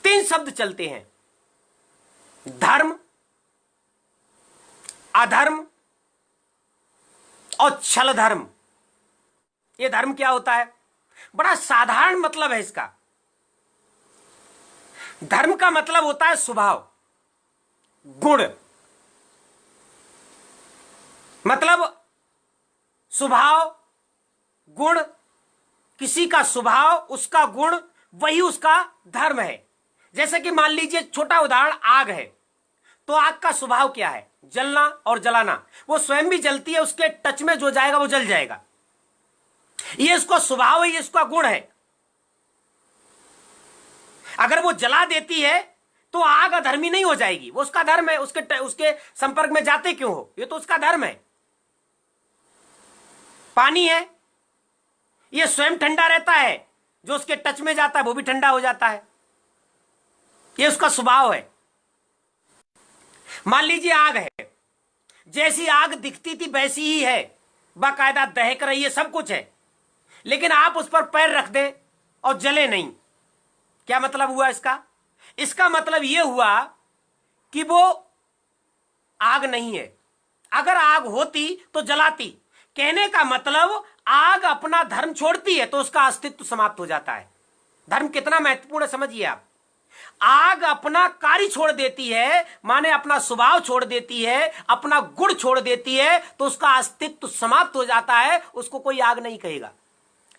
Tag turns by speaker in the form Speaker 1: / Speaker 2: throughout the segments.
Speaker 1: तीन शब्द चलते हैं, धर्म, अधर्म और छल धर्म। ये धर्म क्या होता है? बड़ा साधारण मतलब है इसका। धर्म का मतलब होता है स्वभाव, गुण। मतलब स्वभाव, गुण, किसी का स्वभाव, उसका गुण, वही उसका धर्म है। जैसे कि मान लीजिए छोटा उदाहरण, आग है, तो आग का स्वभाव क्या है? जलना और जलाना। वो स्वयं भी जलती है, उसके टच में जो जाएगा वो जल जाएगा। ये इसका स्वभाव है, ये इसका गुण है। अगर वो जला देती है तो आग अधर्मी नहीं हो जाएगी, वो उसका धर्म है। उसके संपर्क में जाते क्यों हो? ये तो उसका धर्म है। पानी है, ये स्वयं ठंडा रहता है, जो उसके टच में जाता है वो भी ठंडा हो जाता है। ये उसका स्वभाव है। मान लीजिए आग है, जैसी आग दिखती थी वैसी ही है, बाकायदा दहक रही है, सब कुछ है, लेकिन आप उस पर पैर रख दें और जले नहीं। क्या मतलब हुआ इसका? इसका मतलब यह हुआ कि वो आग नहीं है। अगर आग होती तो जलाती। कहने का मतलब आग अपना धर्म छोड़ती है तो उसका अस्तित्व समाप्त हो जाता है। धर्म कितना महत्वपूर्ण है समझिए आप। आग अपना कार्य छोड़ देती है, माने अपना स्वभाव छोड़ देती है, अपना गुण छोड़ देती है, तो उसका अस्तित्व समाप्त हो जाता है, उसको कोई आग नहीं कहेगा।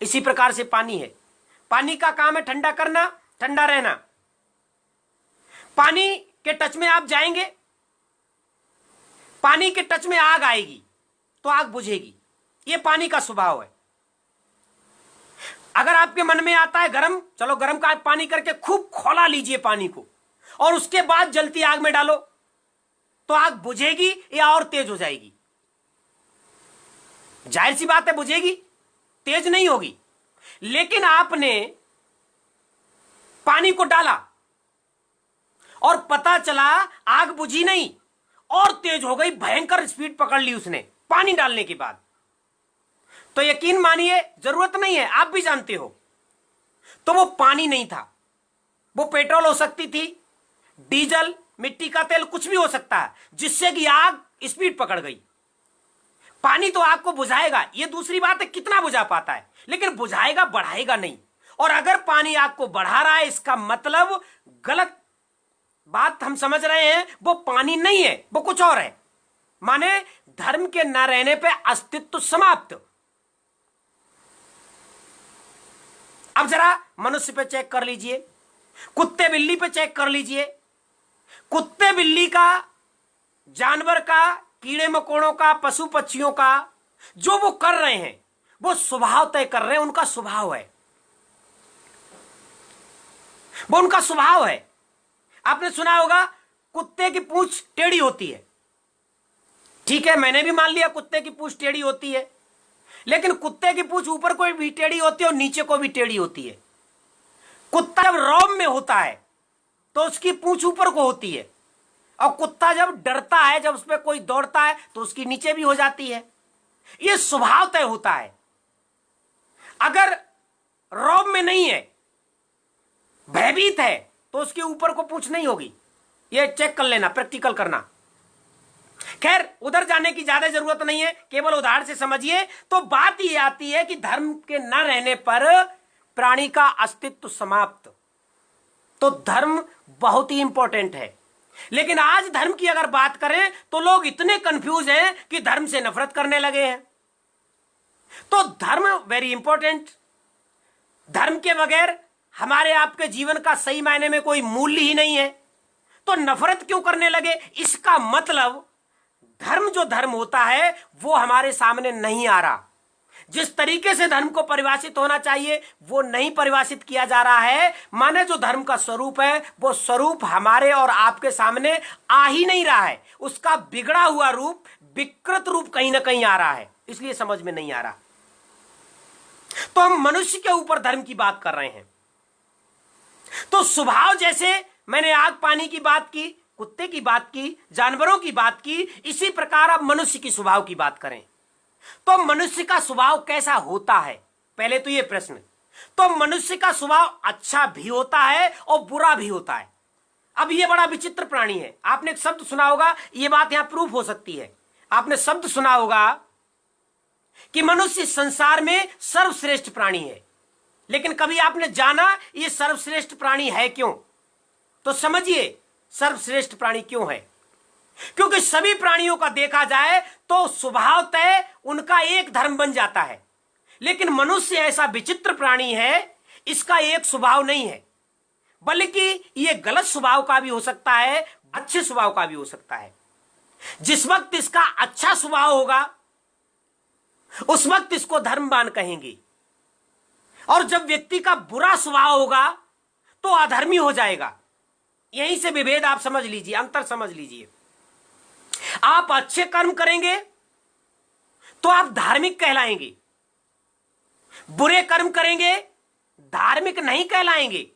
Speaker 1: इसी प्रकार से पानी है। पानी का काम है ठंडा करना, ठंडा रहना। पानी के टच में आप जाएंगे, पानी के टच में आग आएगी तो आग बुझेगी। यह पानी का स्वभाव है। अगर आपके मन में आता है गरम, चलो गरम का पानी करके खूब खौला लीजिए पानी को, और उसके बाद जलती आग में डालो, तो आग बुझेगी या और तेज हो जाएगी? जाहिर सी बात है बुझेगी, तेज नहीं होगी। लेकिन आपने पानी को डाला और पता चला आग बुझी नहीं, और तेज हो गई, भयंकर स्पीड पकड़ ली उसने पानी डालने के बाद, तो यकीन मानिए जरूरत नहीं है, आप भी जानते हो, तो वो पानी नहीं था, वो पेट्रोल हो सकती थी, डीजल, मिट्टी का तेल, कुछ भी हो सकता है, जिससे कि आग स्पीड पकड़ गई। पानी तो आग को बुझाएगा, ये दूसरी बात है कितना बुझा पाता है, लेकिन बुझाएगा, बढ़ाएगा नहीं। और अगर पानी आग को बढ़ा रहा है, इसका मतलब गलत बात हम समझ रहे हैं, वो पानी नहीं है, वो कुछ और है। माने धर्म के न रहने पे अस्तित्व समाप्त। अब जरा मनुष्य पे चेक कर लीजिए, कुत्ते बिल्ली पे चेक कर लीजिए। कुत्ते बिल्ली का, जानवर का, कीड़े मकोड़ों का, पशु पक्षियों का जो वो कर रहे हैं, वो स्वभाव तय कर रहे हैं, उनका स्वभाव है, वो उनका स्वभाव है। आपने सुना होगा कुत्ते की पूंछ टेढ़ी होती है। ठीक है, मैंने भी मान लिया कुत्ते की पूंछ टेढ़ी होती है, लेकिन कुत्ते की पूंछ ऊपर को भी टेढ़ी होती है और नीचे को भी टेढ़ी होती है। कुत्ता जब रौब में होता है तो उसकी पूंछ ऊपर को होती है, और कुत्ता जब डरता है, जब उस पर कोई दौड़ता है तो उसकी नीचे भी हो जाती है। यह स्वभाव तय होता है। अगर रौब में नहीं है, भयभीत है, तो उसके ऊपर को पूंछ नहीं होगी। यह चेक कर लेना, प्रैक्टिकल करना। खैर, उधर जाने की ज्यादा जरूरत नहीं है, केवल उदाहरण से समझिए। तो बात यह आती है कि धर्म के न रहने पर प्राणी का अस्तित्व समाप्त। तो धर्म बहुत ही इंपॉर्टेंट है। लेकिन आज धर्म की अगर बात करें तो लोग इतने कंफ्यूज हैं कि धर्म से नफरत करने लगे हैं। तो धर्म वेरी इंपॉर्टेंट। धर्म के बगैर हमारे आपके जीवन का सही मायने में कोई मूल्य ही नहीं है, तो नफरत क्यों करने लगे? इसका मतलब धर्म जो धर्म होता है वो हमारे सामने नहीं आ रहा। जिस तरीके से धर्म को परिभाषित होना चाहिए वो नहीं परिभाषित किया जा रहा है। माने जो धर्म का स्वरूप है वो स्वरूप हमारे और आपके सामने आ ही नहीं रहा है। उसका बिगड़ा हुआ रूप, विकृत रूप कहीं ना कहीं आ रहा है, इसलिए समझ में नहीं आ रहा। तो हम मनुष्य के ऊपर धर्म की बात कर रहे हैं। तो स्वभाव, जैसे मैंने आग पानी की बात की, कुत्ते की बात की, जानवरों की बात की, इसी प्रकार अब मनुष्य की स्वभाव की बात करें। तो मनुष्य का स्वभाव कैसा होता है? पहले तो यह प्रश्न। तो मनुष्य का स्वभाव अच्छा भी होता है और बुरा भी होता है। अब यह बड़ा विचित्र प्राणी है। आपने एक शब्द सुना होगा, यह बात यहां प्रूफ हो सकती है। आपने शब्द सुना होगा कि मनुष्य संसार में सर्वश्रेष्ठ प्राणी है, लेकिन कभी आपने जाना यह सर्वश्रेष्ठ प्राणी है क्यों? तो समझिए सर्वश्रेष्ठ प्राणी क्यों है। क्योंकि सभी प्राणियों का देखा जाए तो स्वभावतः उनका एक धर्म बन जाता है, लेकिन मनुष्य ऐसा विचित्र प्राणी है, इसका एक स्वभाव नहीं है, बल्कि यह गलत स्वभाव का भी हो सकता है, अच्छे स्वभाव का भी हो सकता है। जिस वक्त इसका अच्छा स्वभाव होगा उस वक्त इसको धर्मवान कहेंगे, और जब व्यक्ति का बुरा स्वभाव होगा तो अधर्मी हो जाएगा। यहीं से विभेद आप समझ लीजिए, अंतर समझ लीजिए। आप अच्छे कर्म करेंगे तो आप धार्मिक कहलाएंगे, बुरे कर्म करेंगे धार्मिक नहीं कहलाएंगे।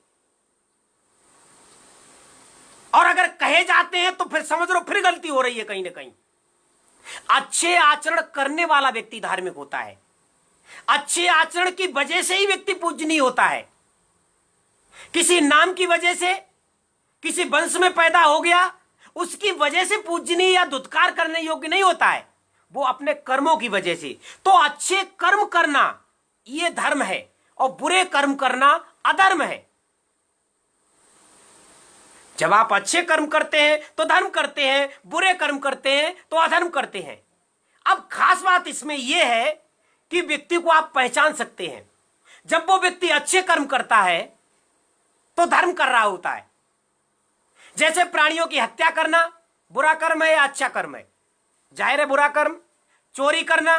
Speaker 1: और अगर कहे जाते हैं तो फिर समझ लो फिर गलती हो रही है कहीं ना कहीं। अच्छे आचरण करने वाला व्यक्ति धार्मिक होता है। अच्छे आचरण की वजह से ही व्यक्ति पूजनीय होता है। किसी नाम की वजह से, किसी वंश में पैदा हो गया, उसकी वजह से पूजनीय या दुत्कार करने योग्य नहीं होता है, वो अपने कर्मों की वजह से। तो अच्छे कर्म करना यह धर्म है और बुरे कर्म करना अधर्म है। जब आप अच्छे कर्म करते हैं तो धर्म करते हैं, बुरे कर्म करते हैं तो अधर्म करते हैं। अब खास बात इसमें यह है कि व्यक्ति को आप पहचान सकते हैं। जब वो व्यक्ति अच्छे कर्म करता है तो धर्म कर रहा होता है। जैसे प्राणियों की हत्या करना बुरा कर्म है या अच्छा कर्म है? जाहिर है बुरा कर्म। चोरी करना,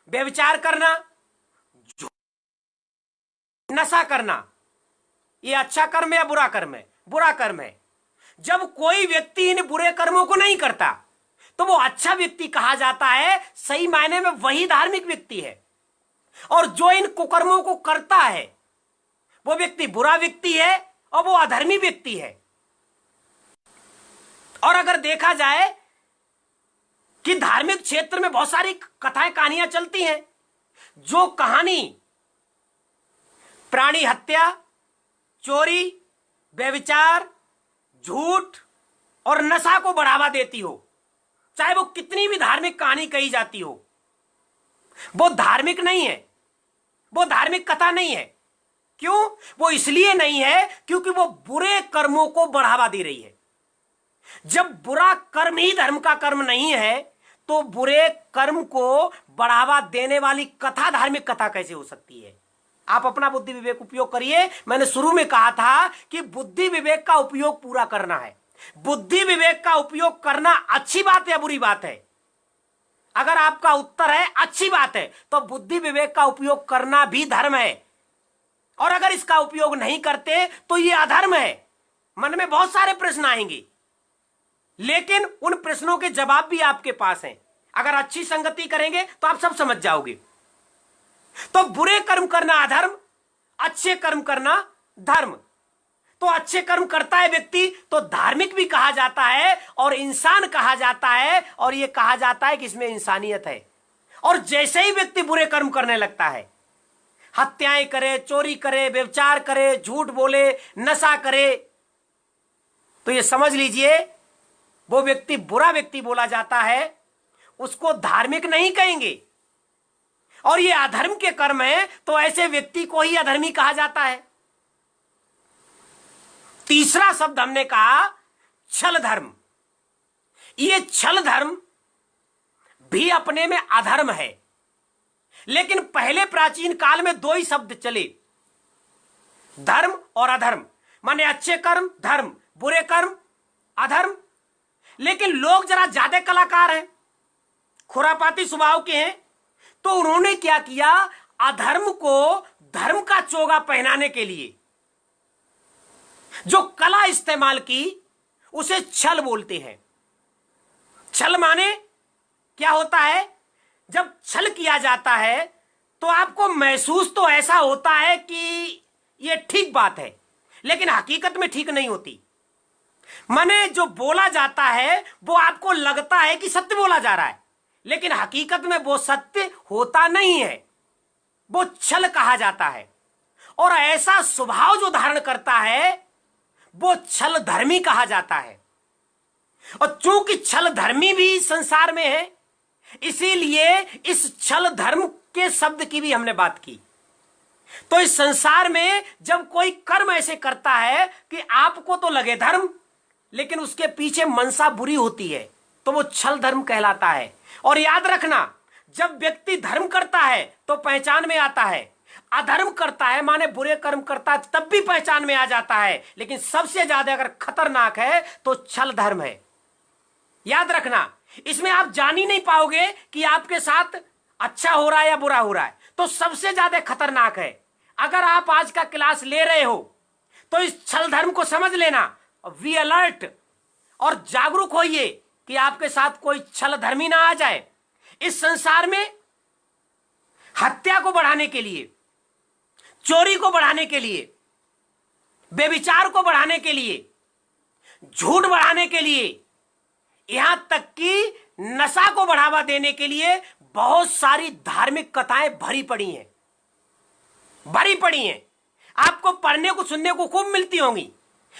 Speaker 1: व्यभिचार करना, नशा करना, यह अच्छा कर्म है या बुरा कर्म है? बुरा कर्म है। जब कोई व्यक्ति इन बुरे कर्मों को नहीं करता तो वो अच्छा व्यक्ति कहा जाता है, सही मायने में वही धार्मिक व्यक्ति है। और जो इन कुकर्मों को करता है वो व्यक्ति बुरा व्यक्ति है और वो अधर्मी व्यक्ति है। और अगर देखा जाए कि धार्मिक क्षेत्र में बहुत सारी कथाएं कहानियां चलती हैं, जो कहानी प्राणी हत्या, चोरी, व्यभिचार, झूठ और नशा को बढ़ावा देती हो, चाहे वो कितनी भी धार्मिक कहानी कही जाती हो, वो धार्मिक नहीं है, वो धार्मिक कथा नहीं है। क्यों? वो इसलिए नहीं है क्योंकि वो बुरे कर्मों को बढ़ावा दे रही है। जब बुरा कर्म ही धर्म का कर्म नहीं है तो बुरे कर्म को बढ़ावा देने वाली कथा धार्मिक कथा कैसे हो सकती है? आप अपना बुद्धि विवेक उपयोग करिए। मैंने शुरू में कहा था कि बुद्धि विवेक का उपयोग पूरा करना है। बुद्धि विवेक का उपयोग करना अच्छी बात है या बुरी बात है? अगर आपका उत्तर है अच्छी बात है तो बुद्धि विवेक का उपयोग करना भी धर्म है, और अगर इसका उपयोग नहीं करते तो यह अधर्म है। मन में बहुत सारे प्रश्न आएंगे, लेकिन उन प्रश्नों के जवाब भी आपके पास हैं। अगर अच्छी संगति करेंगे तो आप सब समझ जाओगे। तो बुरे कर्म करना अधर्म, अच्छे कर्म करना धर्म। तो अच्छे कर्म करता है व्यक्ति तो धार्मिक भी कहा जाता है और इंसान कहा जाता है, और यह कहा जाता है कि इसमें इंसानियत है। और जैसे ही व्यक्ति बुरे कर्म करने लगता है, हत्याएं करे, चोरी करे, व्यभिचार करे, झूठ बोले, नशा करे, तो यह समझ लीजिए वो व्यक्ति बुरा व्यक्ति बोला जाता है, उसको धार्मिक नहीं कहेंगे। और ये अधर्म के कर्म है तो ऐसे व्यक्ति को ही अधर्मी कहा जाता है। तीसरा शब्द हमने कहा छल धर्म। ये छल धर्म भी अपने में अधर्म है, लेकिन पहले प्राचीन काल में दो ही शब्द चले, धर्म और अधर्म। माने अच्छे कर्म धर्म, बुरे कर्म अधर्म। लेकिन लोग जरा ज्यादा कलाकार हैं, खुरापाती स्वभाव के हैं, तो उन्होंने क्या किया, अधर्म को धर्म का चोगा पहनाने के लिए जो कला इस्तेमाल की उसे छल बोलते हैं। छल माने क्या होता है? जब छल किया जाता है तो आपको महसूस तो ऐसा होता है कि यह ठीक बात है, लेकिन हकीकत में ठीक नहीं होती। माने जो बोला जाता है वो आपको लगता है कि सत्य बोला जा रहा है, लेकिन हकीकत में वो सत्य होता नहीं है, वो छल कहा जाता है। और ऐसा स्वभाव जो धारण करता है वो छल धर्मी कहा जाता है। और चूंकि छल धर्मी भी संसार में है, इसीलिए इस छल धर्म के शब्द की भी हमने बात की। तो इस संसार में जब कोई कर्म ऐसे करता है कि आपको तो लगे धर्म, लेकिन उसके पीछे मनसा बुरी होती है, तो वो छल धर्म कहलाता है। और याद रखना, जब व्यक्ति धर्म करता है तो पहचान में आता है, अधर्म करता है माने बुरे कर्म करता है तब भी पहचान में आ जाता है, लेकिन सबसे ज्यादा अगर खतरनाक है तो छल धर्म है। याद रखना, इसमें आप जान ही नहीं पाओगे कि आपके साथ अच्छा हो रहा है या बुरा हो रहा है। तो सबसे ज्यादा खतरनाक है। अगर आप आज का क्लास ले रहे हो तो इस छल धर्म को समझ लेना, वी अलर्ट और जागरूक होइए कि आपके साथ कोई छल धर्मी ना आ जाए। इस संसार में हत्या को बढ़ाने के लिए, चोरी को बढ़ाने के लिए, बेविचार को बढ़ाने के लिए, झूठ बढ़ाने के लिए, यहां तक कि नशा को बढ़ावा देने के लिए बहुत सारी धार्मिक कथाएं भरी पड़ी हैं, भरी पड़ी हैं। आपको पढ़ने को सुनने को खूब मिलती होंगी,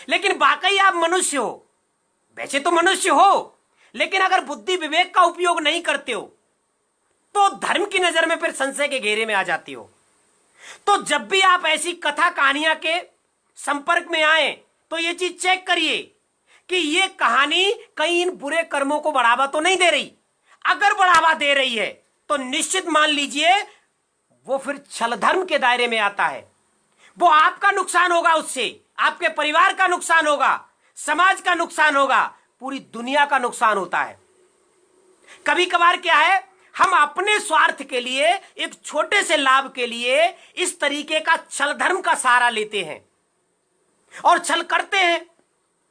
Speaker 1: लेकिन वाकई आप मनुष्य हो। वैसे तो मनुष्य हो, लेकिन अगर बुद्धि विवेक का उपयोग नहीं करते हो तो धर्म की नजर में फिर संशय के घेरे में आ जाती हो। तो जब भी आप ऐसी कथा कहानियां के संपर्क में आए तो ये चीज चेक करिए कि ये कहानी कहीं इन बुरे कर्मों को बढ़ावा तो नहीं दे रही। अगर बढ़ावा दे रही है तो निश्चित मान लीजिए वो फिर छल धर्म के दायरे में आता है। वो आपका नुकसान होगा, उससे आपके परिवार का नुकसान होगा, समाज का नुकसान होगा, पूरी दुनिया का नुकसान होता है। कभी कभार क्या है, हम अपने स्वार्थ के लिए, एक छोटे से लाभ के लिए इस तरीके का छल धर्म का सहारा लेते हैं और छल करते हैं,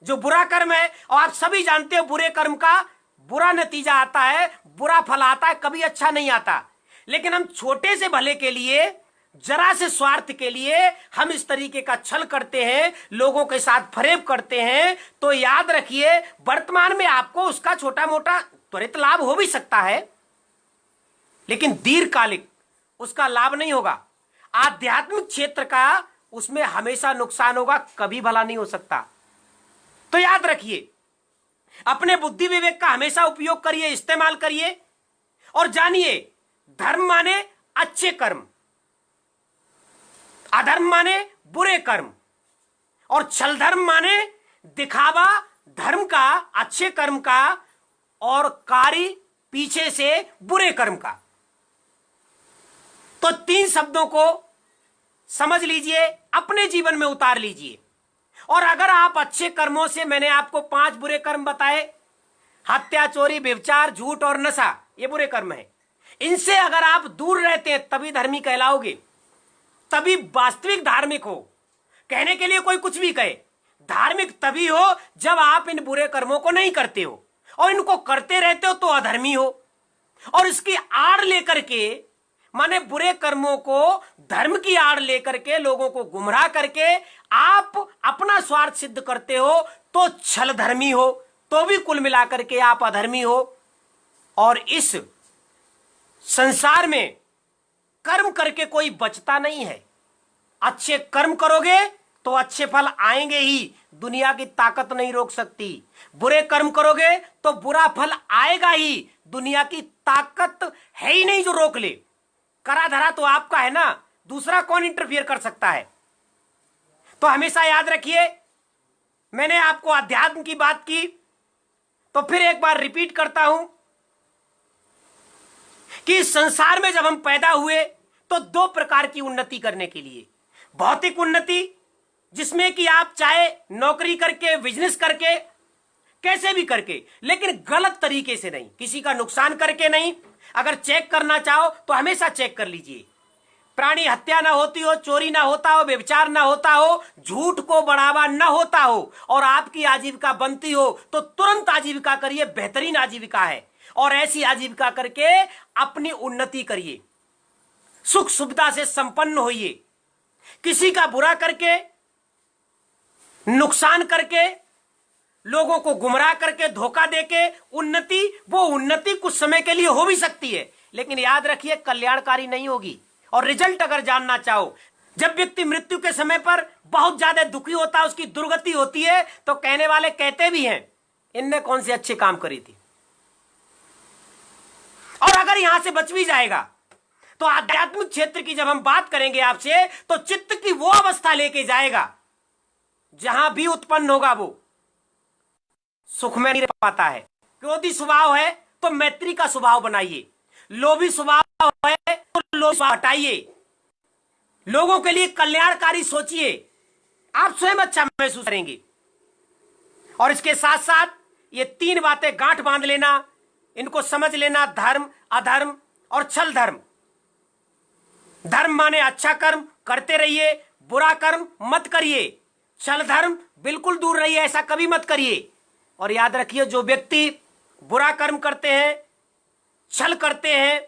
Speaker 1: जो बुरा कर्म है। और आप सभी जानते हो बुरे कर्म का बुरा नतीजा आता है, बुरा फल आता है, कभी अच्छा नहीं आता। लेकिन हम छोटे से भले के लिए, जरा से स्वार्थ के लिए हम इस तरीके का छल करते हैं, लोगों के साथ फरेब करते हैं। तो याद रखिए, वर्तमान में आपको उसका छोटा मोटा त्वरित लाभ हो भी सकता है, लेकिन दीर्घकालिक उसका लाभ नहीं होगा। आध्यात्मिक क्षेत्र का उसमें हमेशा नुकसान होगा, कभी भला नहीं हो सकता। तो याद रखिए, अपने बुद्धि विवेक का हमेशा उपयोग करिए, इस्तेमाल करिए और जानिए धर्म माने अच्छे कर्म, अधर्म माने बुरे कर्म, और छल धर्म माने दिखावा धर्म का, अच्छे कर्म का, और कार्य पीछे से बुरे कर्म का। तो तीन शब्दों को समझ लीजिए, अपने जीवन में उतार लीजिए। और अगर आप अच्छे कर्मों से, मैंने आपको 5 बुरे कर्म बताए, हत्या, चोरी, व्यभिचार, झूठ और नशा, ये बुरे कर्म है। इनसे अगर आप दूर रहते हैं तभी धर्मी कहलाओगे, तभी वास्तविक धार्मिक हो। कहने के लिए कोई कुछ भी कहे, धार्मिक तभी हो जब आप इन बुरे कर्मों को नहीं करते हो, और इनको करते रहते हो तो अधर्मी हो। और इसकी आड़ लेकर के, माने बुरे कर्मों को धर्म की आड़ लेकर के, लोगों को गुमराह करके आप अपना स्वार्थ सिद्ध करते हो तो छल धर्मी हो, तो भी कुल मिलाकर के आप अधर्मी हो। और इस संसार में कर्म करके कोई बचता नहीं है। अच्छे कर्म करोगे तो अच्छे फल आएंगे ही, दुनिया की ताकत नहीं रोक सकती। बुरे कर्म करोगे तो बुरा फल आएगा ही, दुनिया की ताकत है ही नहीं जो रोक ले। करा धरा तो आपका है ना, दूसरा कौन इंटरफियर कर सकता है। तो हमेशा याद रखिए, मैंने आपको अध्यात्म की बात की, तो फिर एक बार रिपीट करता हूं कि संसार में जब हम पैदा हुए तो 2 प्रकार की उन्नति करने के लिए, भौतिक उन्नति जिसमें कि आप चाहे नौकरी करके, बिजनेस करके, कैसे भी करके, लेकिन गलत तरीके से नहीं, किसी का नुकसान करके नहीं। अगर चेक करना चाहो तो हमेशा चेक कर लीजिए, प्राणी हत्या ना होती हो, चोरी ना होता हो, व्यभिचार ना होता हो, झूठ को बढ़ावा ना होता हो, और आपकी आजीविका बनती हो तो तुरंत आजीविका करिए, बेहतरीन आजीविका है। और ऐसी आजीविका करके अपनी उन्नति करिए, सुख सुविधा से संपन्न होइए। किसी का बुरा करके, नुकसान करके, लोगों को गुमराह करके, धोखा देके उन्नति, वो उन्नति कुछ समय के लिए हो भी सकती है, लेकिन याद रखिए कल्याणकारी नहीं होगी। और रिजल्ट अगर जानना चाहो जब व्यक्ति मृत्यु के समय पर बहुत ज्यादा दुखी होता है, उसकी दुर्गति होती है, तो कहने वाले कहते भी हैं इनने कौन से अच्छे काम करी थी। और अगर यहां से बच भी जाएगा तो आध्यात्मिक क्षेत्र की जब हम बात करेंगे आपसे, तो चित्त की वो अवस्था लेके जाएगा जहां भी उत्पन्न होगा वो सुख में नहीं रह पाता है। क्रोधी स्वभाव है तो मैत्री का स्वभाव बनाइए, लोभी स्वभाव है तो लोभ स्वभाव हटाइए, लोगों के लिए कल्याणकारी सोचिए, आप स्वयं अच्छा महसूस करेंगे। और इसके साथ साथ ये 3 बातें गांठ बांध लेना, इनको समझ लेना, धर्म, अधर्म और छल धर्म। धर्म माने अच्छा कर्म करते रहिए, बुरा कर्म मत करिए, छल धर्म बिल्कुल दूर रहिए, ऐसा कभी मत करिए। और याद रखिए, जो व्यक्ति बुरा कर्म करते हैं, छल करते हैं,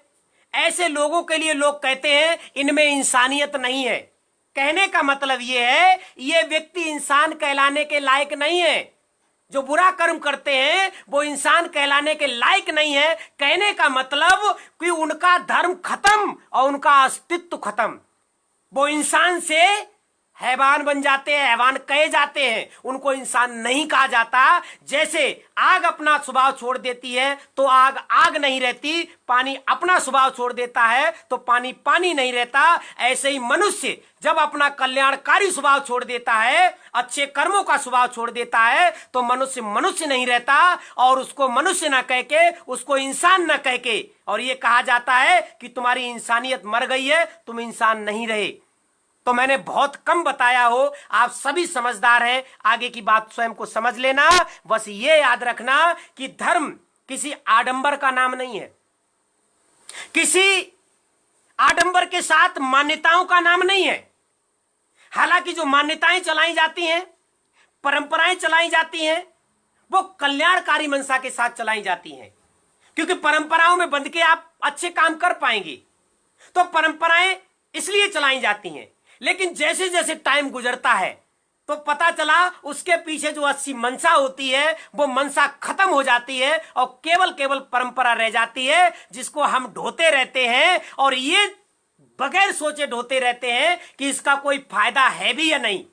Speaker 1: ऐसे लोगों के लिए लोग कहते हैं इनमें इंसानियत नहीं है। कहने का मतलब यह है ये व्यक्ति इंसान कहलाने के लायक नहीं है। जो बुरा कर्म करते हैं वो इंसान कहलाने के लायक नहीं है। कहने का मतलब कि उनका धर्म खत्म और उनका अस्तित्व खत्म। वो इंसान से हैवान बन जाते हैं, हैवान कहे जाते हैं, उनको इंसान नहीं कहा जाता। जैसे आग अपना स्वभाव छोड़ देती है तो आग आग नहीं रहती, पानी अपना स्वभाव छोड़ देता है तो पानी पानी नहीं रहता, ऐसे ही मनुष्य जब अपना कल्याणकारी स्वभाव छोड़ देता है, अच्छे कर्मों का स्वभाव छोड़ देता है, तो मनुष्य मनुष्य नहीं रहता। और उसको मनुष्य ना कह के, उसको इंसान ना कह के, और ये कहा जाता है कि तुम्हारी इंसानियत मर गई है, तुम इंसान नहीं रहे। तो मैंने बहुत कम बताया हो, आप सभी समझदार हैं, आगे की बात स्वयं को समझ लेना। बस ये याद रखना कि धर्म किसी आडंबर का नाम नहीं है, किसी आडंबर के साथ मान्यताओं का नाम नहीं है। हालांकि जो मान्यताएं चलाई जाती हैं, परंपराएं चलाई जाती हैं, वो कल्याणकारी मंशा के साथ चलाई जाती हैं, क्योंकि परंपराओं में बंध के आप अच्छे काम कर पाएंगे, तो परंपराएं इसलिए चलाई जाती हैं। लेकिन जैसे जैसे टाइम गुजरता है तो पता चला उसके पीछे जो अच्छी मंशा होती है वो मंशा खत्म हो जाती है और केवल केवल परंपरा रह जाती है, जिसको हम ढोते रहते हैं और ये बगैर सोचे ढोते रहते हैं कि इसका कोई फायदा है भी या नहीं,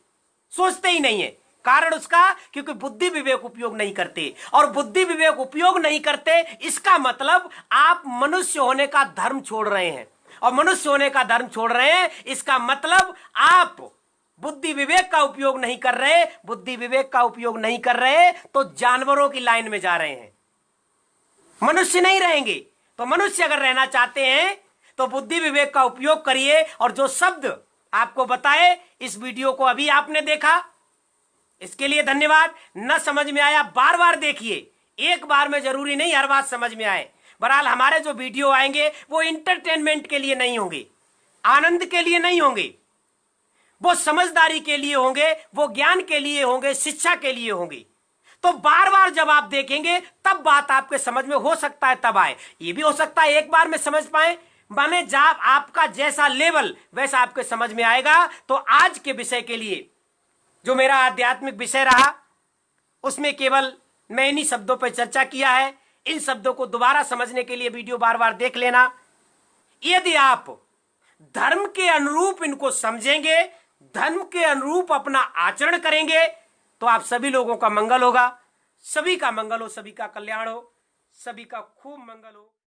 Speaker 1: सोचते ही नहीं है। कारण उसका क्योंकि बुद्धि विवेक उपयोग नहीं करते, और बुद्धि विवेक उपयोग नहीं करते इसका मतलब आप मनुष्य होने का धर्म छोड़ रहे हैं। और मनुष्य होने का धर्म छोड़ रहे हैं इसका मतलब आप बुद्धि विवेक का उपयोग नहीं कर रहे। बुद्धि विवेक का उपयोग नहीं कर रहे तो जानवरों की लाइन में जा रहे हैं, मनुष्य नहीं रहेंगे। तो मनुष्य अगर रहना चाहते हैं तो बुद्धि विवेक का उपयोग करिए। और जो शब्द आपको बताए, इस वीडियो को अभी आपने देखा, इसके लिए धन्यवाद। न समझ में आया बार बार देखिए, एक बार में जरूरी नहीं हर बात समझ में आए। बहरहाल हमारे जो वीडियो आएंगे वो इंटरटेनमेंट के लिए नहीं होंगे, आनंद के लिए नहीं होंगे, वो समझदारी के लिए होंगे, वो ज्ञान के लिए होंगे, शिक्षा के लिए होंगे। तो बार बार जब आप देखेंगे तब बात आपके समझ में हो सकता है तब आए, ये भी हो सकता है एक बार में समझ पाए, माने जब आपका जैसा लेवल वैसा आपके समझ में आएगा। तो आज के विषय के लिए जो मेरा आध्यात्मिक विषय रहा उसमें केवल मैं इन्हीं शब्दों पर चर्चा किया है। इन शब्दों को दोबारा समझने के लिए वीडियो बार बार देख लेना। यदि आप धर्म के अनुरूप इनको समझेंगे, धर्म के अनुरूप अपना आचरण करेंगे, तो आप सभी लोगों का मंगल होगा, सभी का मंगल हो, सभी का कल्याण हो, सभी का खूब मंगल हो।